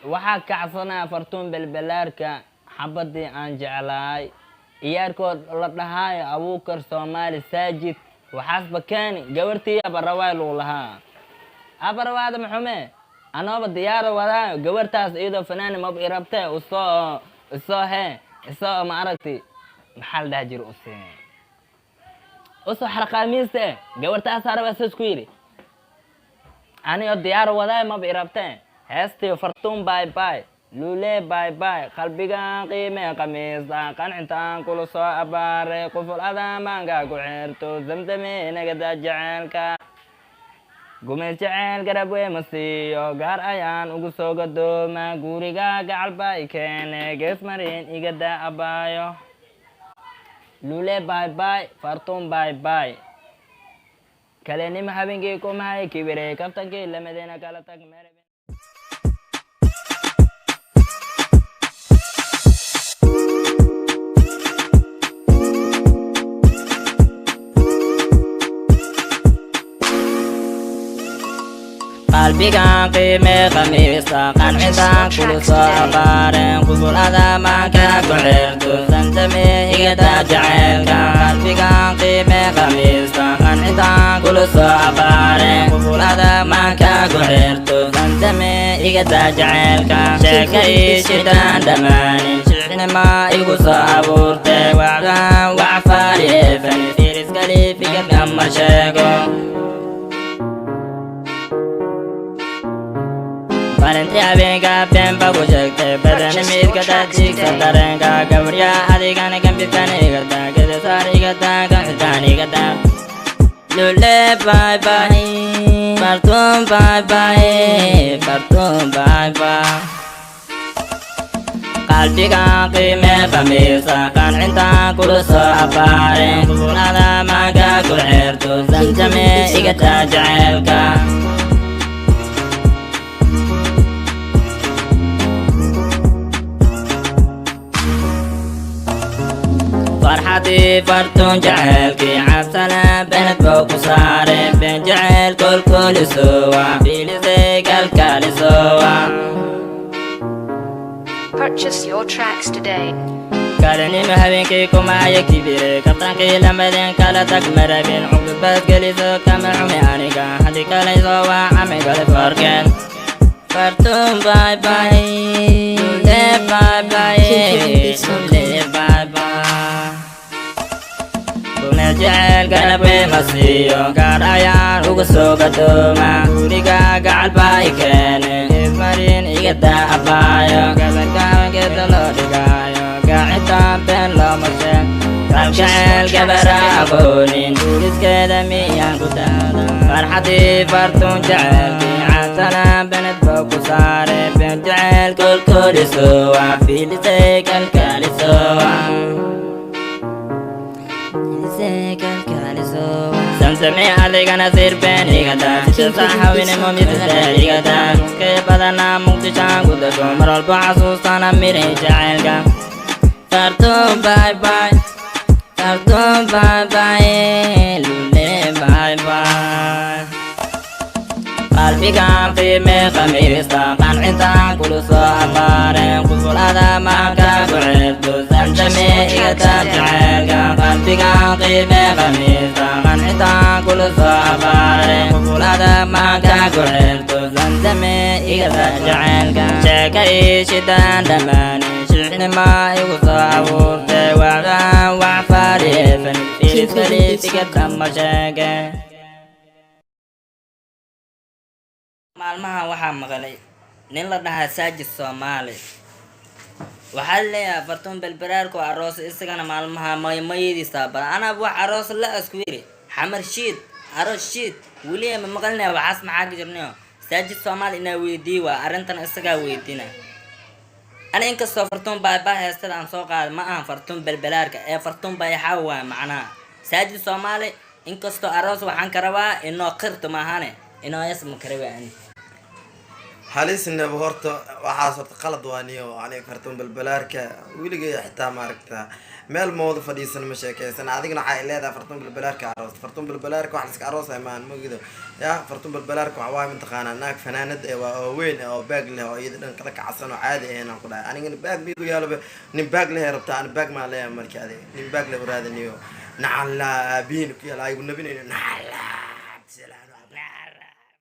waxaa kacsanaa fartuun belbelaarka xabadii aan jeclaay iyaarkood la dhahaayo abuukar soomaali saajid waxaasba keeni gabartii abarawaay luu lahaa abarawaada maxume anooba diyaaro wadaayo gabartaas iyadoo fanaani mab irabtee isoo hee isoo ma aragti maxaa la dhaha jira usoo xarqaamiiste gabartaas araba saas ku yidhi anigoo diyaaro wadaayo mab irabtee heestii fartuun baay baay luulee baay baay qalbigaan qiimee qamiista qancintaan kula soo abbaaray quful adaamaanka ku xeerto zamzame nagada jaceelka gumeel jeceel garab weema siiyo gaar ayaan ugu soo gadoomaa guriga gacalba i keene gees mariin igada abbaayo luulee baay baay fartuun baay baay kalenima habeenkii kumahay kibirey kaftankii lamadeena kala tag mere qalbigaan qiimee qamiista qancintaan kula soo abaareen quful adaamaanka ku xeerto zamzame igada jaceelka qalbigaan qiimee qamiista qancintaan kula soo abaareen quful adaamaanka ku xeerto zamzame igada jaceelka sheeka ii shitaan dhammaanin shicnima igu soo abuurtee wacdaan wacfaariye fani firiskali fikirka ma sheego Valentia habeenka beenba ku sheegtay badani midka daadsiigsa dareenka gabarya adigana gambidkan igada gedesaar igada gancitaan igada lule bye bye fartuun bye bye fartuun bye bye qalbigaan qiimee qamiista qancintaan kula soo abaareen quful adaamaanka ku xeerto zamzame igada jaceelka فرحتي فرتون جعلكي عسنا بنت فوق صاري بين جعل كل سوا في لزيك الكالي سوا Purchase your tracks today. كالني مهبينكي كما يكبيري كفتنكي لمدين كالا تكمر بين عقب بس قليسو كما عمي آنيكا حدي كالي سوا عمي قلي فرقين فرتون باي باي لولي باي باي لولي باي باي jecel garab weema siiyo gaar ayaan uga soo gadoomaa guriga gacalba i keene ismariin igada abbaayo gabargaabankeeda loo dhigaayo gacintaan been looma sheeg qaab jecel gabara aqoonin duuliskeeda miyaan ku daada farxadii fartuun jecelkii casana bened boo ku saare been jecel kolkoolisowa fiilisay kalkaalisowa samsame adigana sirben igada saxawine momitser igada ke badana muqdishaan ku dago mar walba xasuustana miray jaceelka fartuun bye bye fartuun bye bye lule bye bye qalbigaan qiimee qamiista qancintaan kula soo abaareen quful adaamaanka ku xeerto zamzame igada jaceelka qalbigaan qiimee qamiista qancintaan kula soo abaareen quful adaamaanka ku xeerto zamzame igada jaceelka sheeka ii shitaan dhammaanin shicnima igu soo abuurtee wacdaan wacfaariye fani firiskali fikirka ma sheege maalmahan waxaa maqlay nin la dhahaa saajid soomaali waxaa laleeyahay fartuun belberaarku aroos isagana maalmaha mayadiisa badan anaaba wax aroos la asku yiri xamar shiid aroos shiid weliya ma maqlinaya waxaas maxaa ka jirnayo saajid soomaali inaa weydii waa arrintan isagaa weydiina ana inkastoo fartuun baybaa heestada aan soo qaada ma ahan fartuun belberaarka ee fartuun bayaxaa waa macnaha saajid soomaali inkastoo aroos waxaan ka rabaa inoo qirto maahane inoo yas ma karawaani halisna horta waxaas horta qalad waaniyo aniga fartuun balbalaarka weligay xitaa maaragta meel mooda fadhiisan ma sheekaysan adigna waxay leedahay fartuun balbalaarka aroos fartuun balbalaarka wax iska aroos ay maan magido ya fartuun balbalaarka waxa waay mataqaanaa naag fanaanad ee waa oo weyn oo baag leh oo iyada dhan kala kacsan oo caadi ah inaan ku dhahay anigana baag miigu yaalo nin baag leh rabta aan baag ma leeyahay markii adiga nin baag leh waraadaniyo nacala biin ku yaala ay nabinayno nacala